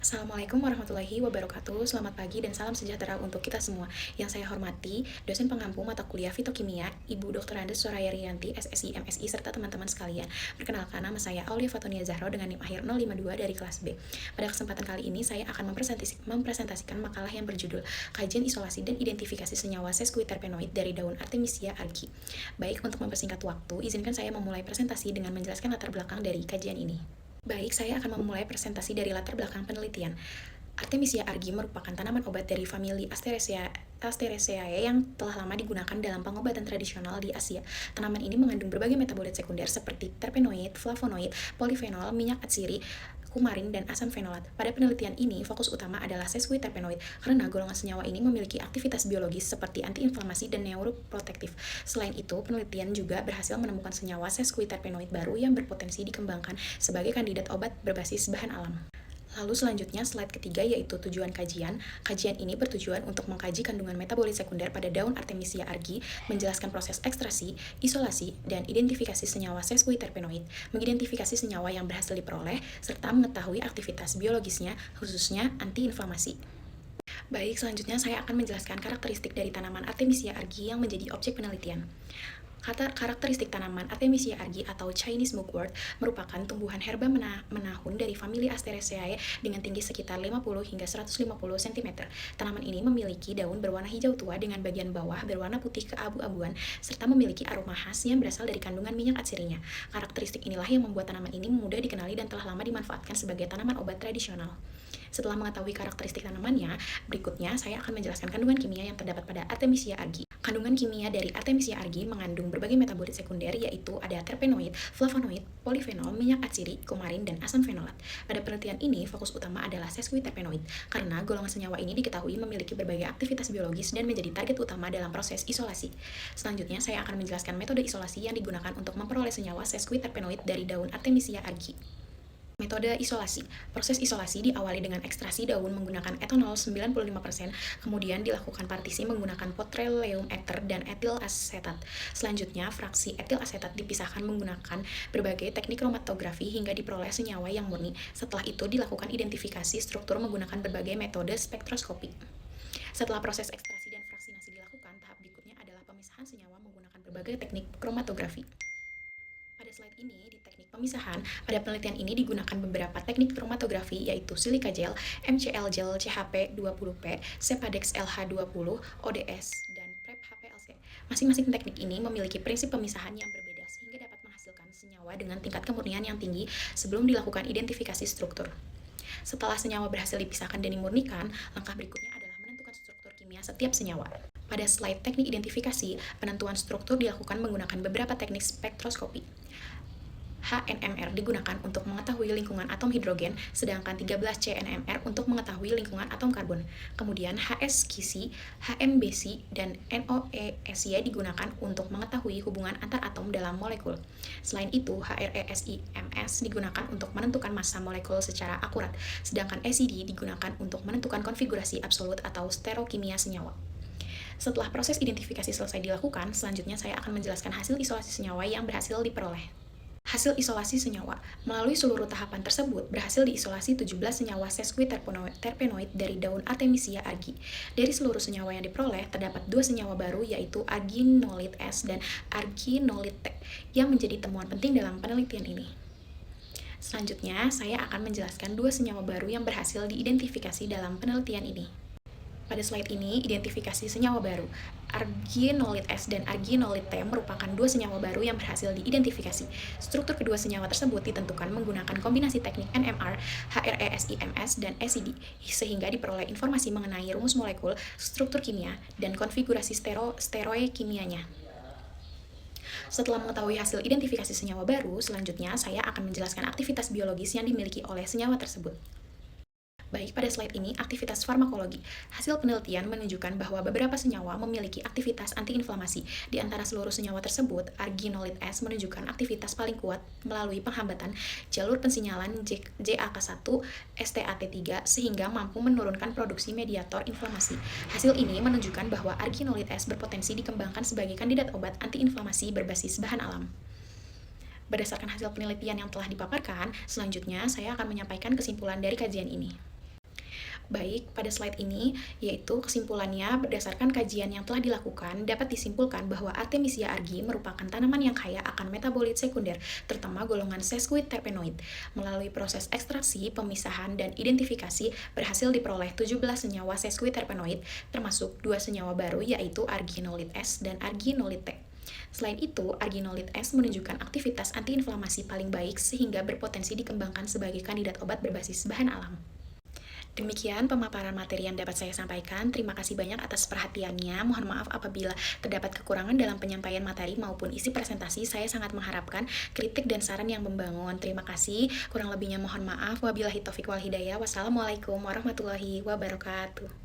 Assalamualaikum warahmatullahi wabarakatuh. Selamat pagi dan salam sejahtera untuk kita semua. Yang saya hormati, dosen pengampu mata kuliah Fitokimia, Ibu Dr. Andes Soraya Rianti, SSI, MSI, serta teman-teman sekalian. Perkenalkan, nama saya Aulia Fatonia Zahro dengan NIM akhir 052 dari kelas B. Pada kesempatan kali ini, saya akan mempresentasikan makalah yang berjudul Kajian Isolasi dan Identifikasi Senyawa Sesquiterpenoid dari Daun Artemisia argi. Baik, untuk mempersingkat waktu, izinkan saya memulai presentasi dengan menjelaskan latar belakang dari kajian ini. Baik, saya akan memulai presentasi dari latar belakang penelitian. Artemisia argi merupakan tanaman obat dari famili Asteraceae yang telah lama digunakan dalam pengobatan tradisional di Asia. Tanaman ini mengandung berbagai metabolit sekunder seperti terpenoid, flavonoid, polifenol, minyak atsiri, kumarin, dan asam fenolat. Pada penelitian ini, fokus utama adalah sesquiterpenoid karena golongan senyawa ini memiliki aktivitas biologis seperti antiinflamasi dan neuroprotektif. Selain itu, penelitian juga berhasil menemukan senyawa sesquiterpenoid baru yang berpotensi dikembangkan sebagai kandidat obat berbasis bahan alam. Lalu selanjutnya slide ketiga yaitu tujuan kajian. Kajian ini bertujuan untuk mengkaji kandungan metabolit sekunder pada daun Artemisia argi, menjelaskan proses ekstrasi, isolasi, dan identifikasi senyawa sesquiterpenoid, mengidentifikasi senyawa yang berhasil diperoleh, serta mengetahui aktivitas biologisnya, khususnya antiinflamasi. Baik, selanjutnya saya akan menjelaskan karakteristik dari tanaman Artemisia argi yang menjadi objek penelitian. Karakteristik tanaman Artemisia argi atau Chinese mugwort merupakan tumbuhan herba menahun dari famili Asteraceae dengan tinggi sekitar 50 hingga 150 cm. Tanaman ini memiliki daun berwarna hijau tua dengan bagian bawah berwarna putih keabu-abuan serta memiliki aroma khas yang berasal dari kandungan minyak atsirinya. Karakteristik inilah yang membuat tanaman ini mudah dikenali dan telah lama dimanfaatkan sebagai tanaman obat tradisional. Setelah mengetahui karakteristik tanamannya, berikutnya saya akan menjelaskan kandungan kimia yang terdapat pada Artemisia argi. Kandungan kimia dari Artemisia argi mengandung berbagai metabolit sekunder yaitu ada terpenoid, flavonoid, polifenol, minyak atsiri, kumarin, dan asam fenolat. Pada penelitian ini, fokus utama adalah sesquiterpenoid karena golongan senyawa ini diketahui memiliki berbagai aktivitas biologis dan menjadi target utama dalam proses isolasi. Selanjutnya, saya akan menjelaskan metode isolasi yang digunakan untuk memperoleh senyawa sesquiterpenoid dari daun Artemisia argi. Metode isolasi. Proses isolasi diawali dengan ekstraksi daun menggunakan etanol 95%, kemudian dilakukan partisi menggunakan petroleum ether dan etil asetat. Selanjutnya, fraksi etil asetat dipisahkan menggunakan berbagai teknik kromatografi hingga diperoleh senyawa yang murni. Setelah itu dilakukan identifikasi struktur menggunakan berbagai metode spektroskopi. Setelah proses ekstraksi dan fraksinasi dilakukan, tahap berikutnya adalah pemisahan senyawa menggunakan berbagai teknik kromatografi. Pada slide ini, di teknik pemisahan, pada penelitian ini digunakan beberapa teknik kromatografi yaitu silika gel, MCL gel CHP 20P, Cepadex LH20, ODS, dan PrEP HPLC. Masing-masing teknik ini memiliki prinsip pemisahan yang berbeda sehingga dapat menghasilkan senyawa dengan tingkat kemurnian yang tinggi sebelum dilakukan identifikasi struktur. Setelah senyawa berhasil dipisahkan dan dimurnikan, langkah berikutnya adalah menentukan struktur kimia setiap senyawa. Pada slide teknik identifikasi, penentuan struktur dilakukan menggunakan beberapa teknik spektroskopi. HNMR digunakan untuk mengetahui lingkungan atom hidrogen, sedangkan 13 CNMR untuk mengetahui lingkungan atom karbon. Kemudian HSQC, HMBC, dan NOESY digunakan untuk mengetahui hubungan antar atom dalam molekul. Selain itu, HRESIMS digunakan untuk menentukan massa molekul secara akurat, sedangkan SED digunakan untuk menentukan konfigurasi absolut atau stereokimia senyawa. Setelah proses identifikasi selesai dilakukan, selanjutnya saya akan menjelaskan hasil isolasi senyawa yang berhasil diperoleh. Hasil isolasi senyawa. Melalui seluruh tahapan tersebut, berhasil diisolasi 17 senyawa sesquiterpenoid dari daun Artemisia argi. Dari seluruh senyawa yang diperoleh, terdapat 2 senyawa baru yaitu arginolit S dan arginolit T yang menjadi temuan penting dalam penelitian ini. Selanjutnya, saya akan menjelaskan 2 senyawa baru yang berhasil diidentifikasi dalam penelitian ini. Pada slide ini, identifikasi senyawa baru. Arginolit S dan arginolit T merupakan 2 senyawa baru yang berhasil diidentifikasi. Struktur kedua senyawa tersebut ditentukan menggunakan kombinasi teknik NMR, HRESIMS, dan SED, sehingga diperoleh informasi mengenai rumus molekul, struktur kimia, dan konfigurasi stereokimianya. Setelah mengetahui hasil identifikasi senyawa baru, selanjutnya saya akan menjelaskan aktivitas biologis yang dimiliki oleh senyawa tersebut. Baik, pada slide ini, aktivitas farmakologi. Hasil penelitian menunjukkan bahwa beberapa senyawa memiliki aktivitas antiinflamasi. Di antara seluruh senyawa tersebut, arginolit S menunjukkan aktivitas paling kuat melalui penghambatan jalur pensinyalan JAK1, STAT3, sehingga mampu menurunkan produksi mediator inflamasi. Hasil ini menunjukkan bahwa arginolit S berpotensi dikembangkan sebagai kandidat obat antiinflamasi berbasis bahan alam. Berdasarkan hasil penelitian yang telah dipaparkan, selanjutnya saya akan menyampaikan kesimpulan dari kajian ini. Baik, pada slide ini, yaitu kesimpulannya berdasarkan kajian yang telah dilakukan, dapat disimpulkan bahwa Artemisia argi merupakan tanaman yang kaya akan metabolit sekunder, terutama golongan sesquiterpenoid. Melalui proses ekstraksi, pemisahan, dan identifikasi, berhasil diperoleh 17 senyawa sesquiterpenoid, termasuk 2 senyawa baru yaitu arginolit S dan arginolit T. Selain itu, arginolit S menunjukkan aktivitas antiinflamasi paling baik sehingga berpotensi dikembangkan sebagai kandidat obat berbasis bahan alam. Demikian pemaparan materi yang dapat saya sampaikan. Terima kasih banyak atas perhatiannya. Mohon maaf apabila terdapat kekurangan dalam penyampaian materi maupun isi presentasi. Saya sangat mengharapkan kritik dan saran yang membangun. Terima kasih. Kurang lebihnya mohon maaf. Wabillahi taufiq wal hidayah. Wassalamualaikum warahmatullahi wabarakatuh.